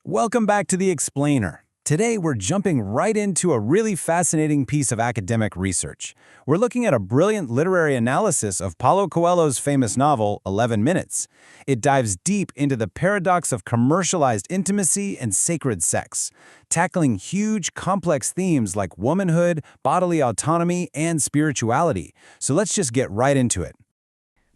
Welcome back to The Explainer. Today, we're jumping right into a really fascinating piece of academic research. We're looking at a brilliant literary analysis of Paulo Coelho's famous novel, 11 Minutes. It dives deep into the paradox of commercialized intimacy and sacred sex, tackling huge, complex themes like womanhood, bodily autonomy, and spirituality. So let's just get right into it.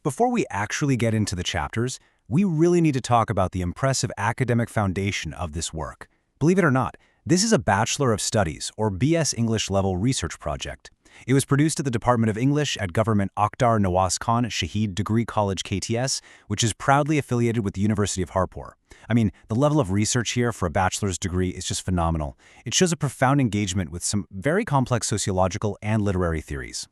Before we actually get into the chapters, we really need to talk about the impressive academic foundation of this work. Believe it or not, this is a Bachelor of Studies, or BS English level research project. It was produced at the Department of English at Government Akhtar Nawaz Khan Shahid Degree College KTS, which is proudly affiliated with the University of Harpur. I mean, the level of research here for a bachelor's degree is just phenomenal. It shows a profound engagement with some very complex sociological and literary theories.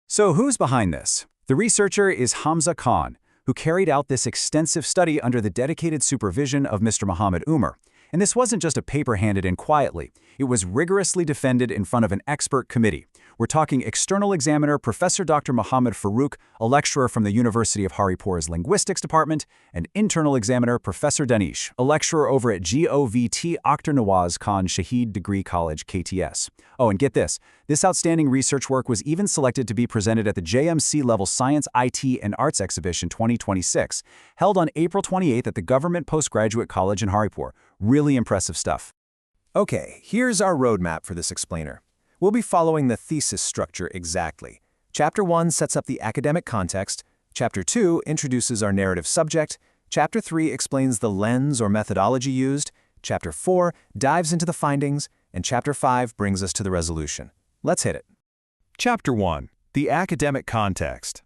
So who's behind this? The researcher is Hamza Khan, who carried out this extensive study under the dedicated supervision of Mr. Muhammad Umar. And this wasn't just a paper handed in quietly. It was rigorously defended in front of an expert committee. We're talking external examiner Professor Dr. Muhammad Farooq, a lecturer from the University of Haripur's Linguistics Department, and internal examiner Professor Danish, a lecturer over at GOVT Akhtar Nawaz Khan Shahid Degree College KTS. Oh, and get this. This outstanding research work was even selected to be presented at the JMC Level Science, IT, and Arts Exhibition 2026, held on April 28th at the Government Postgraduate College in Haripur. Really impressive stuff. Okay, here's our roadmap for this explainer. We'll be following the thesis structure exactly. Chapter 1 sets up the academic context, Chapter 2 introduces our narrative subject, Chapter 3 explains the lens or methodology used, Chapter 4 dives into the findings, and Chapter 5 brings us to the resolution. Let's hit it. Chapter 1. The academic context.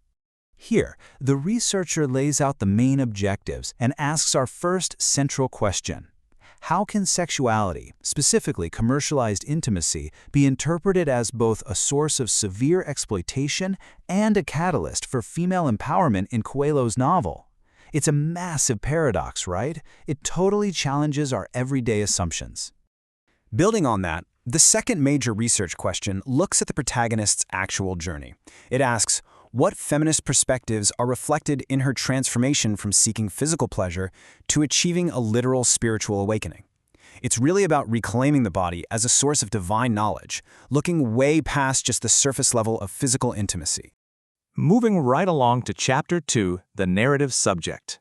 Here, the researcher lays out the main objectives and asks our first central question. How can sexuality, specifically commercialized intimacy, be interpreted as both a source of severe exploitation and a catalyst for female empowerment in Coelho's novel? It's a massive paradox, right? It totally challenges our everyday assumptions. Building on that, the second major research question looks at the protagonist's actual journey. It asks, what feminist perspectives are reflected in her transformation from seeking physical pleasure to achieving a literal spiritual awakening? It's really about reclaiming the body as a source of divine knowledge, looking way past just the surface level of physical intimacy. Moving right along to Chapter 2, the narrative subject.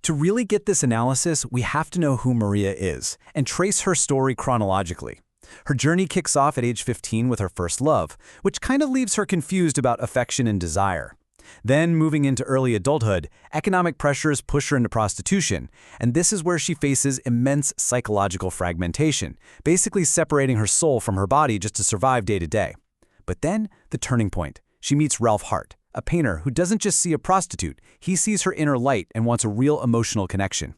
To really get this analysis, we have to know who Maria is and trace her story chronologically. Her journey kicks off at age 15 with her first love, which kind of leaves her confused about affection and desire. Then, moving into early adulthood, economic pressures push her into prostitution, and this is where she faces immense psychological fragmentation, basically separating her soul from her body just to survive day to day. But then, the turning point. She meets Ralph Hart, a painter who doesn't just see a prostitute, he sees her inner light and wants a real emotional connection.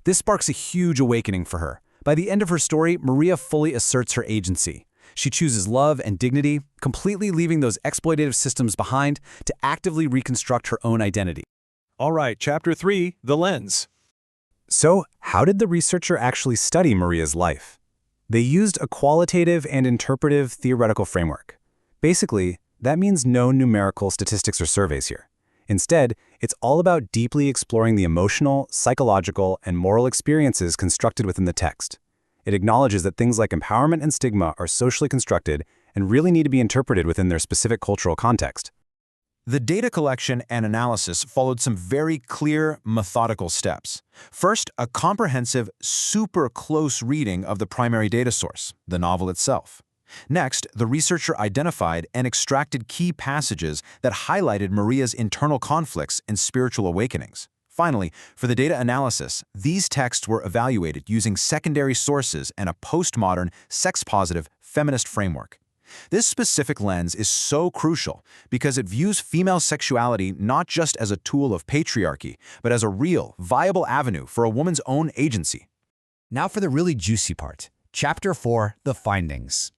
This sparks a huge awakening for her. By the end of her story, Maria fully asserts her agency. She chooses love and dignity, completely leaving those exploitative systems behind to actively reconstruct her own identity. All right, Chapter 3, the lens. So, how did the researcher actually study Maria's life? They used a qualitative and interpretive theoretical framework. Basically, that means no numerical statistics or surveys here. Instead, it's all about deeply exploring the emotional, psychological, and moral experiences constructed within the text. It acknowledges that things like empowerment and stigma are socially constructed and really need to be interpreted within their specific cultural context. The data collection and analysis followed some very clear, methodical steps. First, a comprehensive, super close reading of the primary data source, the novel itself. Next, the researcher identified and extracted key passages that highlighted Maria's internal conflicts and spiritual awakenings. Finally, for the data analysis, these texts were evaluated using secondary sources and a postmodern, sex-positive, feminist framework. This specific lens is so crucial because it views female sexuality not just as a tool of patriarchy, but as a real, viable avenue for a woman's own agency. Now for the really juicy part. Chapter 4, the findings.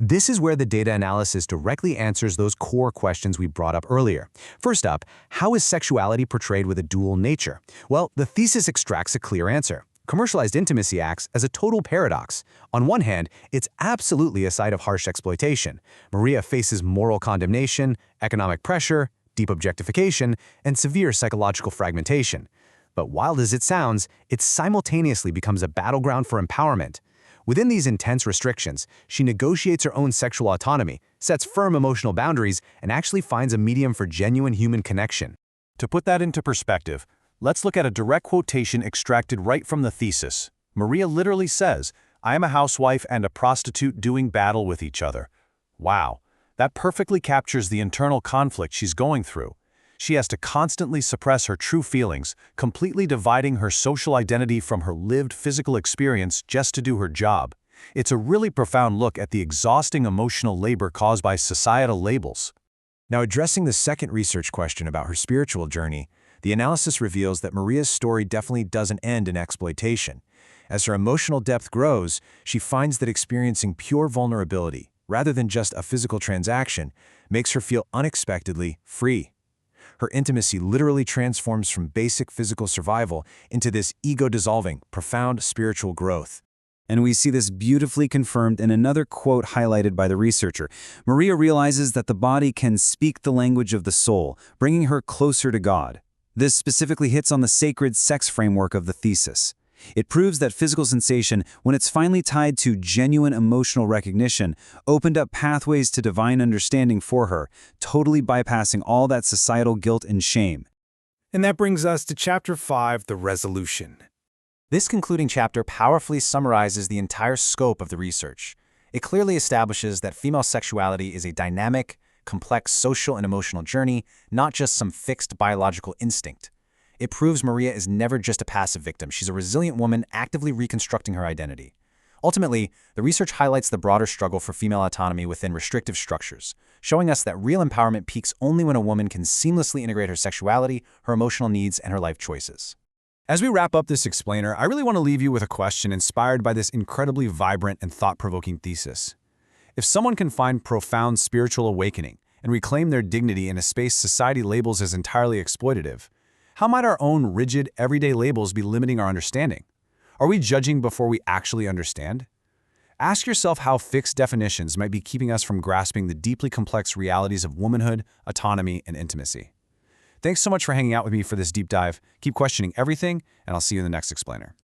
This is where the data analysis directly answers those core questions we brought up earlier. First up, how is sexuality portrayed with a dual nature? Well, the thesis extracts a clear answer. Commercialized intimacy acts as a total paradox. On one hand, it's absolutely a site of harsh exploitation. Maria faces moral condemnation, economic pressure, deep objectification, and severe psychological fragmentation. But wild as it sounds, it simultaneously becomes a battleground for empowerment. Within these intense restrictions, she negotiates her own sexual autonomy, sets firm emotional boundaries, and actually finds a medium for genuine human connection. To put that into perspective, let's look at a direct quotation extracted right from the thesis. Maria literally says, "I am a housewife and a prostitute doing battle with each other." Wow, that perfectly captures the internal conflict she's going through. She has to constantly suppress her true feelings, completely dividing her social identity from her lived physical experience just to do her job. It's a really profound look at the exhausting emotional labor caused by societal labels. Now, addressing the second research question about her spiritual journey, the analysis reveals that Maria's story definitely doesn't end in exploitation. As her emotional depth grows, she finds that experiencing pure vulnerability, rather than just a physical transaction, makes her feel unexpectedly free. Her intimacy literally transforms from basic physical survival into this ego-dissolving, profound spiritual growth. And we see this beautifully confirmed in another quote highlighted by the researcher. Maria realizes that the body can speak the language of the soul, bringing her closer to God. This specifically hits on the sacred sex framework of the thesis. It proves that physical sensation, when it's finally tied to genuine emotional recognition, opened up pathways to divine understanding for her, totally bypassing all that societal guilt and shame. And that brings us to Chapter 5, the resolution. This concluding chapter powerfully summarizes the entire scope of the research. It clearly establishes that female sexuality is a dynamic, complex social and emotional journey, not just some fixed biological instinct. It proves Maria is never just a passive victim. She's a resilient woman actively reconstructing her identity. Ultimately, the research highlights the broader struggle for female autonomy within restrictive structures, showing us that real empowerment peaks only when a woman can seamlessly integrate her sexuality, her emotional needs, and her life choices. As we wrap up this explainer, I really want to leave you with a question inspired by this incredibly vibrant and thought-provoking thesis. If someone can find profound spiritual awakening and reclaim their dignity in a space society labels as entirely exploitative, how might our own rigid, everyday labels be limiting our understanding? Are we judging before we actually understand? Ask yourself how fixed definitions might be keeping us from grasping the deeply complex realities of womanhood, autonomy, and intimacy. Thanks so much for hanging out with me for this deep dive. Keep questioning everything, and I'll see you in the next explainer.